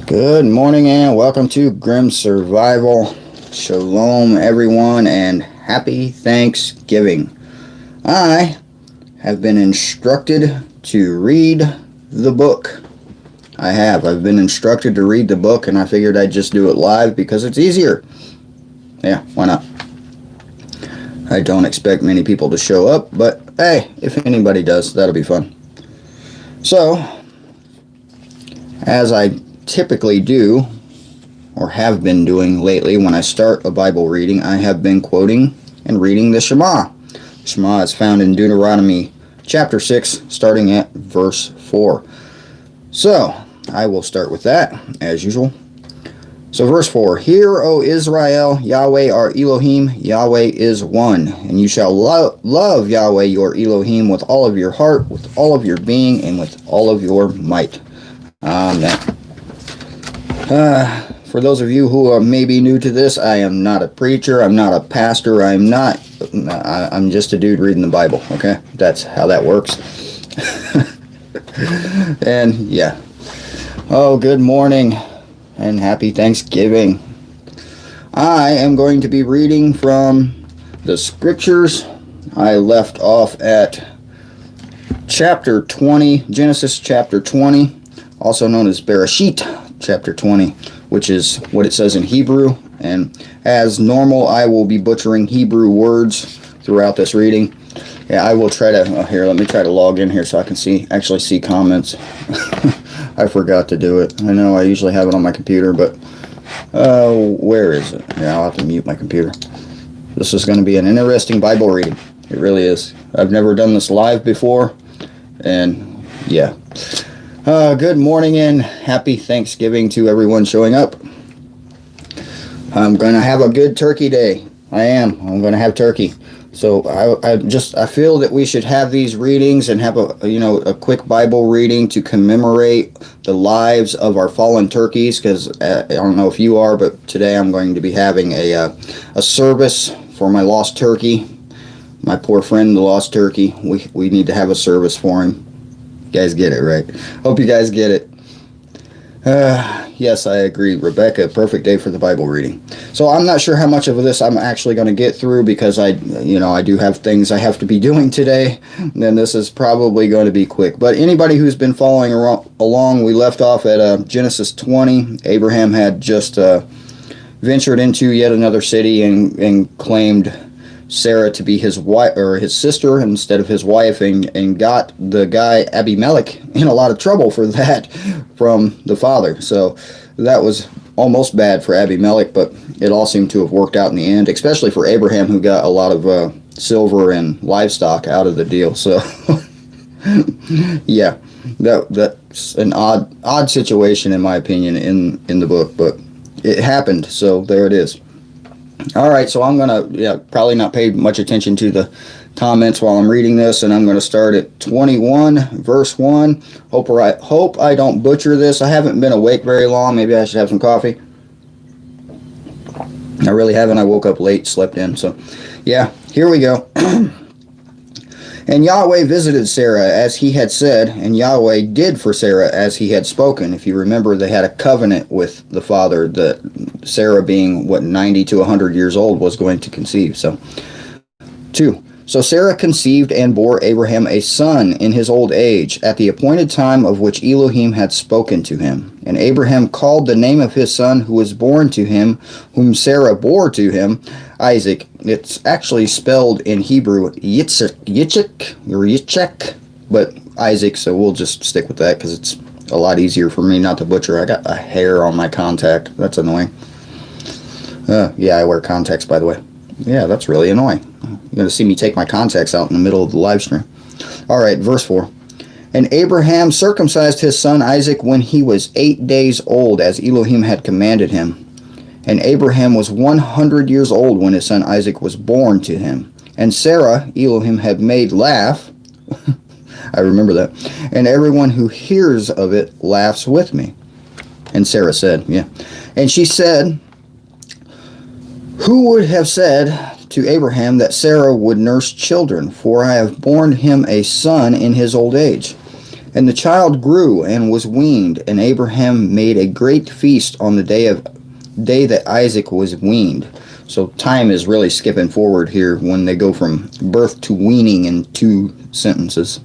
Good morning and welcome to Grim Survival. Shalom, everyone, and happy Thanksgiving. I have been instructed to read the book. I've been instructed to read the book, and I figured I'd just do it live because it's easier. Yeah, why not? I don't expect many people to show up, but hey, if anybody does, that'll be fun. So, as I typically do, or have been doing lately, when I start a Bible reading, I have been quoting and reading the Shema. The Shema is found in Deuteronomy chapter 6, starting at verse 4. So, I will start with that, as usual. So, verse 4, Hear, O Israel, Yahweh our Elohim, Yahweh is one, and you shall love Yahweh your Elohim with all of your heart, with all of your being, and with all of your might. Amen. For those of you who are maybe new to this, I am not a preacher, I'm not a pastor, I'm just a dude reading the Bible, okay? That's how that works. And yeah. Oh, good morning and happy Thanksgiving. I am going to be reading from the scriptures. I left off at chapter 20, Genesis chapter 20, also known as Bereshit chapter 20, which is what it says in Hebrew. And as normal, I will be butchering Hebrew words throughout this reading. Yeah, I will try to, here, let me try to log in here so I can actually see comments. I forgot to do it. I know I usually have it on my computer, but where is it? Yeah, I'll have to mute my computer. This is going to be an interesting Bible reading. It really is. I've never done this live before, and yeah. Good morning and happy Thanksgiving to everyone showing up. I'm going to have a good turkey day. I'm going to have turkey. So I feel that we should have these readings and have a quick Bible reading to commemorate the lives of our fallen turkeys, because I don't know if you are, but today I'm going to be having a service for my lost turkey. My poor friend, the lost turkey. We need to have a service for him. You guys get it, right? Hope you guys get it. Yes, I agree. Rebecca, perfect day for the Bible reading. So I'm not sure how much of this I'm actually going to get through, because I do have things I have to be doing today. And then this is probably going to be quick. But anybody who's been following along, we left off at Genesis 20. Abraham had just ventured into yet another city and claimed Sarah to be his wife, or his sister, instead of his wife, and got the guy Abimelech in a lot of trouble for that from the father. So that was almost bad for Abimelech, but it all seemed to have worked out in the end, especially for Abraham, who got a lot of silver and livestock out of the deal. So yeah, that's an odd situation in my opinion in the book, but it happened, so there it is. All right, so I'm going to probably not pay much attention to the comments while I'm reading this, and I'm going to start at 21, verse 1. Hope I don't butcher this. I haven't been awake very long. Maybe I should have some coffee. I really haven't. I woke up late, slept in. So, yeah, here we go. And Yahweh visited Sarah as he had said, and Yahweh did for Sarah as he had spoken. If you remember, they had a covenant with the father that Sarah, being 90 to 100 years old, was going to conceive. So, 2. So Sarah conceived and bore Abraham a son in his old age, at the appointed time of which Elohim had spoken to him. And Abraham called the name of his son who was born to him, whom Sarah bore to him, Isaac. It's actually spelled in Hebrew Yitzchak, but Isaac, so we'll just stick with that because it's a lot easier for me not to butcher. I got a hair on my contact. That's annoying. Yeah, I wear contacts, by the way. Yeah, that's really annoying. You're going to see me take my contacts out in the middle of the live stream. All right, verse 4. And Abraham circumcised his son Isaac when he was 8 days old, as Elohim had commanded him. And Abraham was 100 years old when his son Isaac was born to him. And Sarah, Elohim had made laugh. I remember that. And everyone who hears of it laughs with me. And Sarah said, yeah. And she said, who would have said to Abraham that Sarah would nurse children? For I have borne him a son in his old age. And the child grew and was weaned, and Abraham made a great feast on the day that Isaac was weaned. So time is really skipping forward here when they go from birth to weaning in 2 sentences.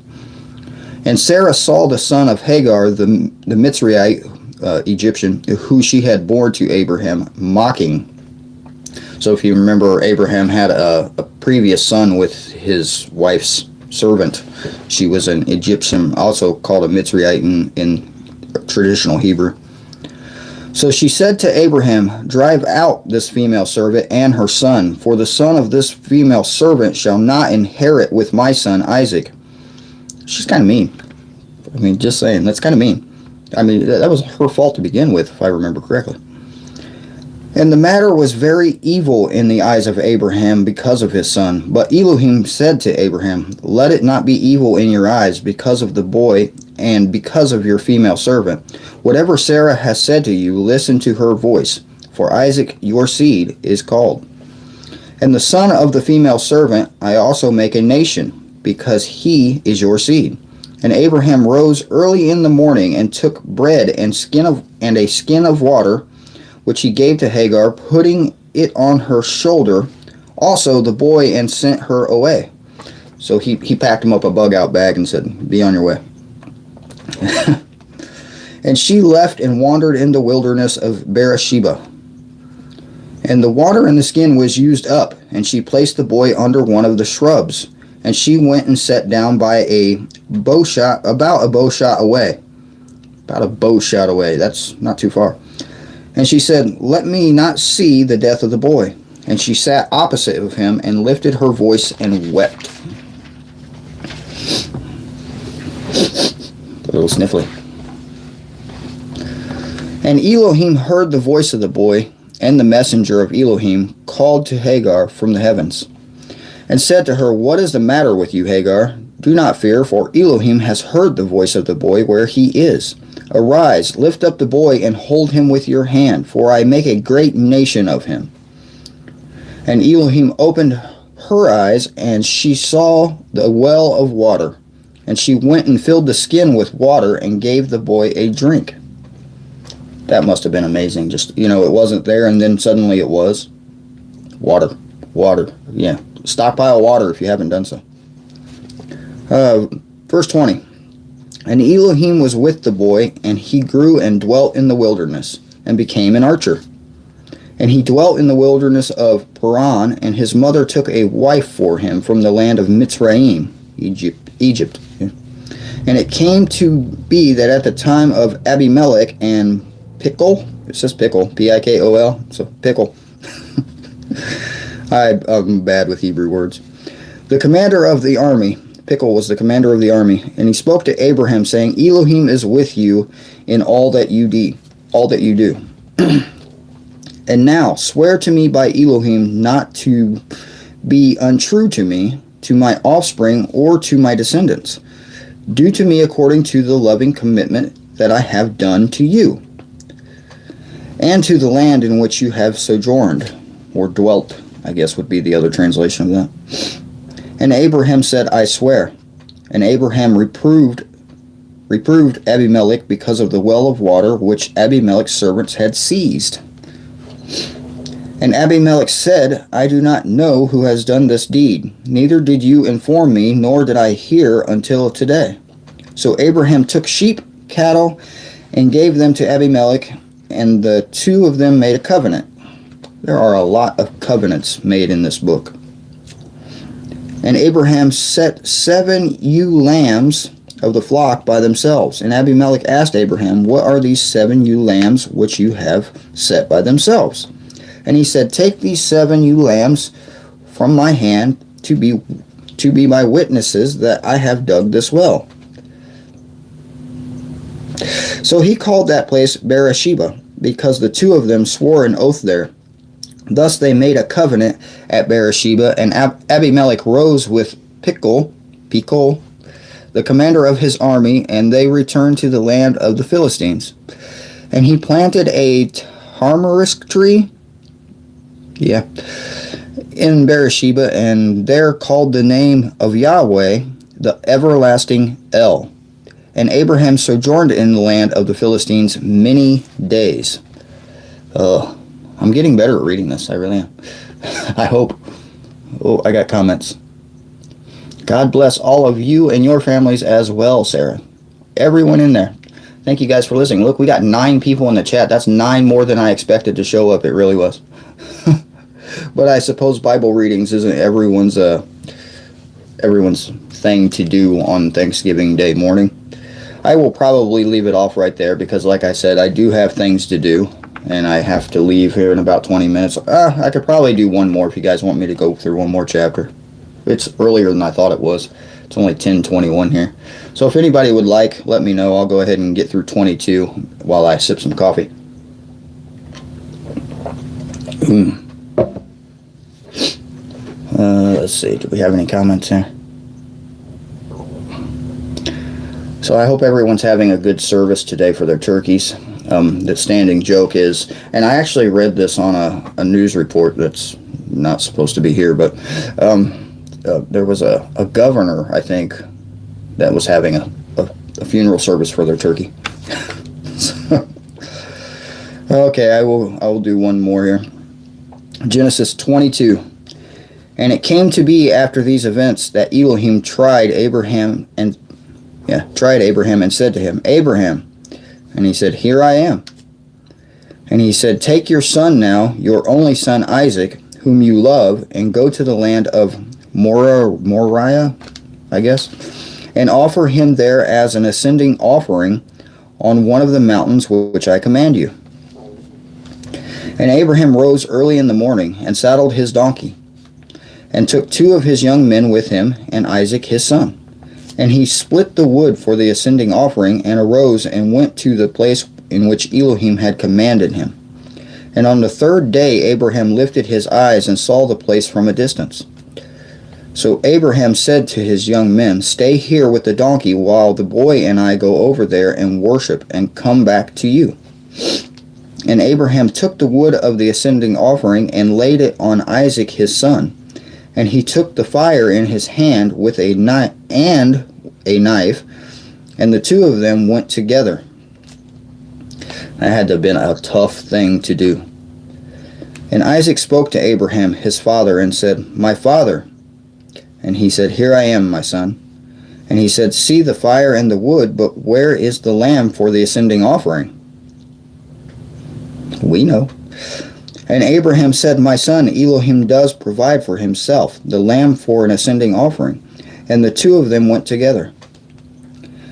And Sarah saw the son of Hagar, the Mitzrayite Egyptian, who she had borne to Abraham, mocking. So if you remember, Abraham had a previous son with his wife's servant. She was an Egyptian, also called a Mitzrayite in traditional Hebrew. So she said to Abraham, "Drive out this female servant and her son, for the son of this female servant shall not inherit with my son Isaac." She's kind of mean. I mean, just saying, that's kind of mean. I mean, that was her fault to begin with, if I remember correctly. And the matter was very evil in the eyes of Abraham because of his son. But Elohim said to Abraham, "Let it not be evil in your eyes because of the boy and because of your female servant. Whatever Sarah has said to you, listen to her voice, for Isaac your seed is called. And the son of the female servant I also make a nation, because he is your seed." And Abraham rose early in the morning and took bread and a skin of water, which he gave to Hagar, putting it on her shoulder, also the boy, and sent her away. So he packed him up a bug-out bag and said, "Be on your way." And she left and wandered in the wilderness of Beersheba. And the water in the skin was used up, and she placed the boy under one of the shrubs. And she went and sat down by about a bow shot away. About a bow shot away. That's not too far. And she said, "Let me not see the death of the boy." And she sat opposite of him and lifted her voice and wept. A little sniffly. And Elohim heard the voice of the boy, and the messenger of Elohim called to Hagar from the heavens, and said to her, "What is the matter with you, Hagar? Do not fear, for Elohim has heard the voice of the boy where he is. Arise, lift up the boy, and hold him with your hand, for I make a great nation of him." And Elohim opened her eyes, and she saw the well of water. And she went and filled the skin with water, and gave the boy a drink. That must have been amazing. Just, it wasn't there, and then suddenly it was. Water. Yeah. Stockpile water if you haven't done so. Verse 20. And Elohim was with the boy, and he grew and dwelt in the wilderness, and became an archer. And he dwelt in the wilderness of Paran, and his mother took a wife for him from the land of Mitzrayim, Egypt. And it came to be that at the time of Abimelech and Pickle, it says Pickle, P-I-K-O-L, so Pickle. I'm bad with Hebrew words. The commander of the army, Pickle was the commander of the army, and he spoke to Abraham, saying, "Elohim is with you in all that you do. And now swear to me by Elohim not to be untrue to me, to my offspring, or to my descendants. Do to me according to the loving commitment that I have done to you, and to the land in which you have sojourned," or dwelt, I guess would be the other translation of that. And Abraham said, "I swear." And Abraham reproved Abimelech because of the well of water which Abimelech's servants had seized. And Abimelech said, "I do not know who has done this deed. Neither did you inform me, nor did I hear until today." So Abraham took sheep, cattle, and gave them to Abimelech, and the two of them made a covenant. There are a lot of covenants made in this book. And Abraham set 7 ewe lambs of the flock by themselves. And Abimelech asked Abraham, "What are these 7 ewe lambs which you have set by themselves?" And he said, "Take these 7 ewe lambs from my hand to be my witnesses that I have dug this well." So he called that place Beersheba, because the two of them swore an oath there. Thus they made a covenant at Beersheba, and Abimelech rose with Pickle, the commander of his army, and they returned to the land of the Philistines. And he planted a tamarisk tree, in Beersheba, and there called the name of Yahweh the everlasting El. And Abraham sojourned in the land of the Philistines many days. I'm getting better at reading this. I really am. I hope. Oh, I got comments. God bless all of you and your families as well, Sarah. Everyone in there. Thank you guys for listening. Look, we got 9 people in the chat. That's 9 more than I expected to show up. It really was. But I suppose Bible readings isn't everyone's thing to do on Thanksgiving Day morning. I will probably leave it off right there because, like I said, I do have things to do, and I have to leave here in about 20 minutes. I could probably do one more if you guys want me to go through one more chapter. It's earlier than I thought it was. It's only 10:21 here. So if anybody would like, let me know. I'll go ahead and get through 22 while I sip some coffee. Let's see. Do we have any comments here? So I hope everyone's having a good service today for their turkeys. The standing joke is, and I actually read this on a news report that's not supposed to be here, but there was a governor, I think, that was having a funeral service for their turkey. So, okay, I will do one more here. Genesis 22. And it came to be after these events that Elohim tried Abraham and said to him, Abraham. And he said, Here I am. And he said, Take your son now, your only son Isaac, whom you love, and go to the land of Moriah, I guess, and offer him there as an ascending offering on one of the mountains which I command you. And Abraham rose early in the morning and saddled his donkey, and took 2 of his young men with him, and Isaac his son. And he split the wood for the ascending offering, and arose and went to the place in which Elohim had commanded him. And on the 3rd day Abraham lifted his eyes and saw the place from a distance. So Abraham said to his young men, Stay here with the donkey, while the boy and I go over there and worship, and come back to you. And Abraham took the wood of the ascending offering, and laid it on Isaac his son. And he took the fire in his hand with a knife, and the 2 of them went together. That had to have been a tough thing to do. And Isaac spoke to Abraham his father, and said, My father. And he said, Here I am, my son. And he said, See the fire and the wood, but where is the lamb for the ascending offering? We know. And Abraham said, My son, Elohim does provide for himself the lamb for an ascending offering. And the 2 of them went together.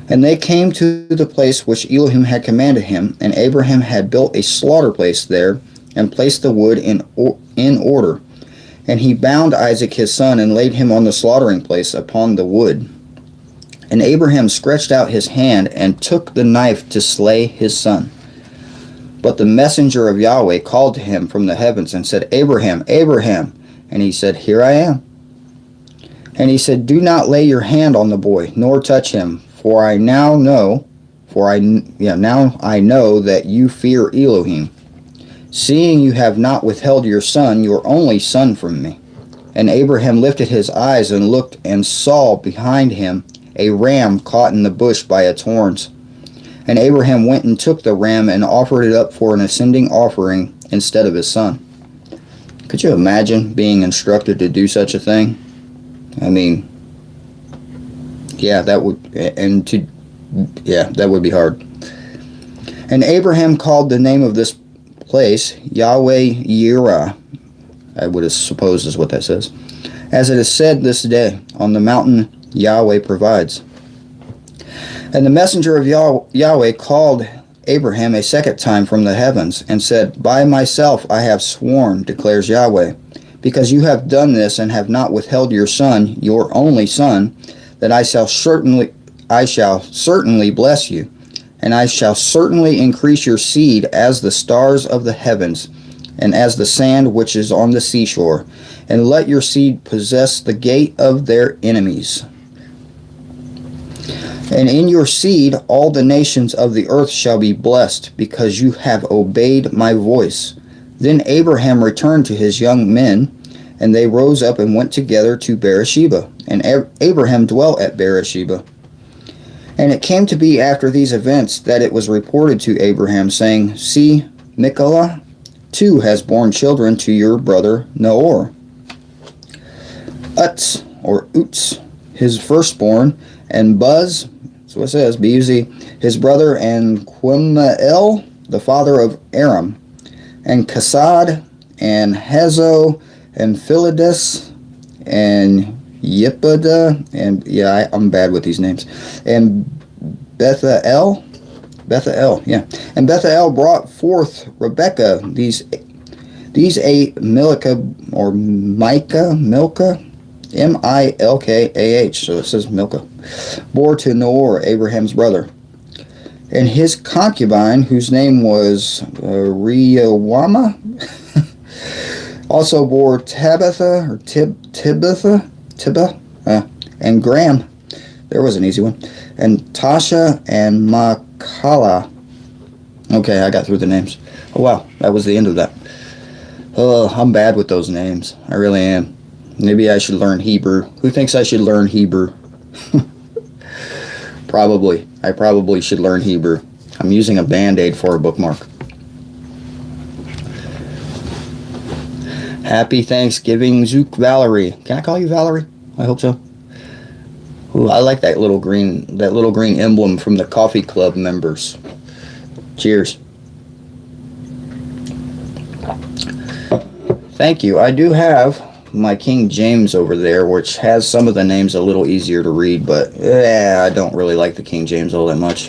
And they came to the place which Elohim had commanded him, and Abraham had built a slaughter place there, and placed the wood in order. And he bound Isaac his son, and laid him on the slaughtering place upon the wood. And Abraham stretched out his hand, and took the knife to slay his son. But the messenger of Yahweh called to him from the heavens, and said, Abraham, Abraham. And he said, Here I am. And he said, Do not lay your hand on the boy, nor touch him, for I now know that you fear Elohim, seeing you have not withheld your son, your only son, from me. And Abraham lifted his eyes and looked, and saw behind him a ram caught in the bush by its horns. And Abraham went and took the ram, and offered it up for an ascending offering instead of his son. Could you imagine being instructed to do such a thing? I mean, that would be hard. And Abraham called the name of this place Yahweh Yireh, I would suppose is what that says, as it is said this day, on the mountain Yahweh provides. And the messenger of Yahweh called Abraham a second time from the heavens, and said, By myself I have sworn, declares Yahweh, because you have done this, and have not withheld your son, your only son, that I shall certainly bless you, and I shall certainly increase your seed as the stars of the heavens, and as the sand which is on the seashore, and let your seed possess the gate of their enemies. And in your seed all the nations of the earth shall be blessed, because you have obeyed my voice. Then Abraham returned to his young men, and they rose up and went together to Beersheba. And Abraham dwelt at Beersheba. And it came to be after these events that it was reported to Abraham, saying, See, Michal too has borne children to your brother Nahor. Utz, or Utz, his firstborn, and Buz, so it says, B-U-Z, his brother, and Quimael, the father of Aram, and Kasad, and Hazo, and Philidus, and Yippada, and yeah, I'm bad with these names, and Bethael, and Bethael brought forth Rebekah, these eight Milcah, or Milcah, M-I-L-K-A-H, so it says Milcah, bore to Nahor, Abraham's brother. And his concubine, whose name was Rehoboam, also bore Tabitha, or Tibba, and Graham. There was an easy one. And Tasha and Makala. Okay, I got through the names. Oh, wow, that was the end of that. Oh, I'm bad with those names. I really am. Maybe I should learn Hebrew. Who thinks I should learn Hebrew? Probably. I probably should learn Hebrew. I'm using a Band-Aid for a bookmark. Happy Thanksgiving, Zook Valerie. Can I call you Valerie? I hope so. Ooh, I like that little green emblem from the coffee club members. Cheers. Thank you. I do have my King James over there, which has some of the names a little easier to read, but I don't really like the King James all that much.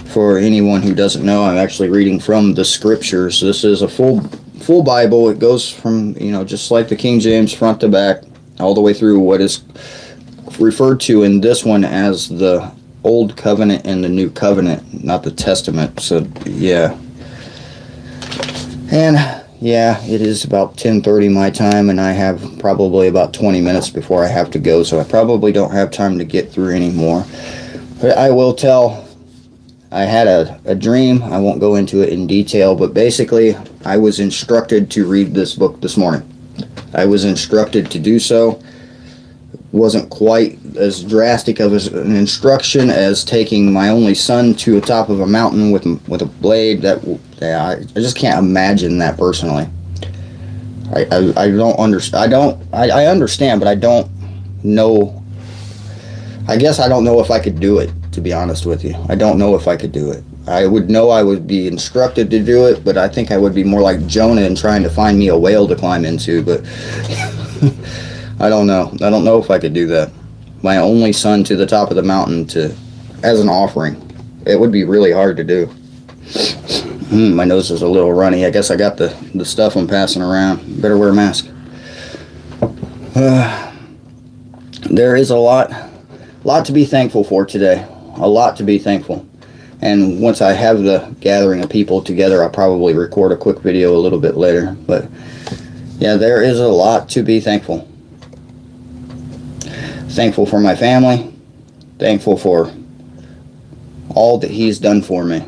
For anyone who doesn't know, I'm actually reading from the scriptures. This is a full Bible. It goes from, just like the King James, front to back, all the way through what is referred to in this one as the Old Covenant and the New Covenant, not the Testament. So, yeah. And yeah, it is about 10:30 my time, and I have probably about 20 minutes before I have to go, so I probably don't have time to get through any more. But I will tell, I had a dream. I won't go into it in detail, but basically I was instructed to read this book this morning. I was instructed to do so. Wasn't quite as drastic of an instruction as taking my only son to the top of a mountain with a blade. I just can't imagine that personally. I don't understand. I understand, but I don't know. I guess I don't know if I could do it, to be honest with you. I don't know if I could do it. I would know I would be instructed to do it, but I think I would be more like Jonah and trying to find me a whale to climb into, but I don't know. I don't know if I could do that. My only son to the top of the mountain as an offering. It would be really hard to do. My nose is a little runny. I guess I got the stuff I'm passing around. Better wear a mask. There is a lot to be thankful for today. A lot to be thankful. And once I have the gathering of people together, I'll probably record a quick video a little bit later. But yeah, there is a lot to be thankful. Thankful for my family. Thankful for all that He's done for me.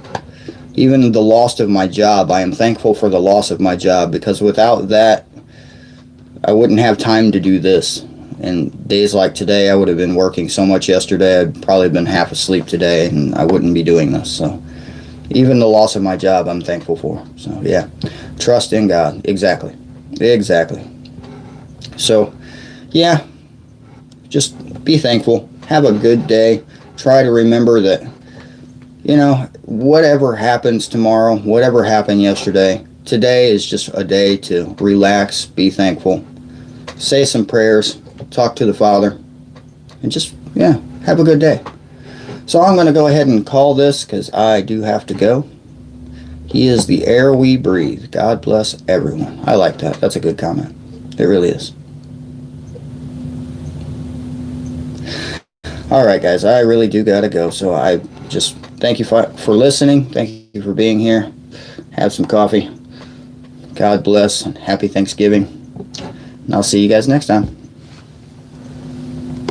Even the loss of my job, I am thankful for the loss of my job, because without that, I wouldn't have time to do this. And days like today, I would have been working so much yesterday, I'd probably been half asleep today, and I wouldn't be doing this. So even the loss of my job, I'm thankful for. So yeah, trust in God. Exactly. So yeah, just be thankful. Have a good day. Try to remember that, whatever happens tomorrow, whatever happened yesterday, today is just a day to relax, be thankful, say some prayers, talk to the Father, and just, have a good day. So I'm going to go ahead and call this, because I do have to go. He is the air we breathe. God bless everyone. I like that. That's a good comment. It really is. All right, guys, I really do got to go. So I just thank you for listening. Thank you for being here. Have some coffee. God bless and happy Thanksgiving. And I'll see you guys next time.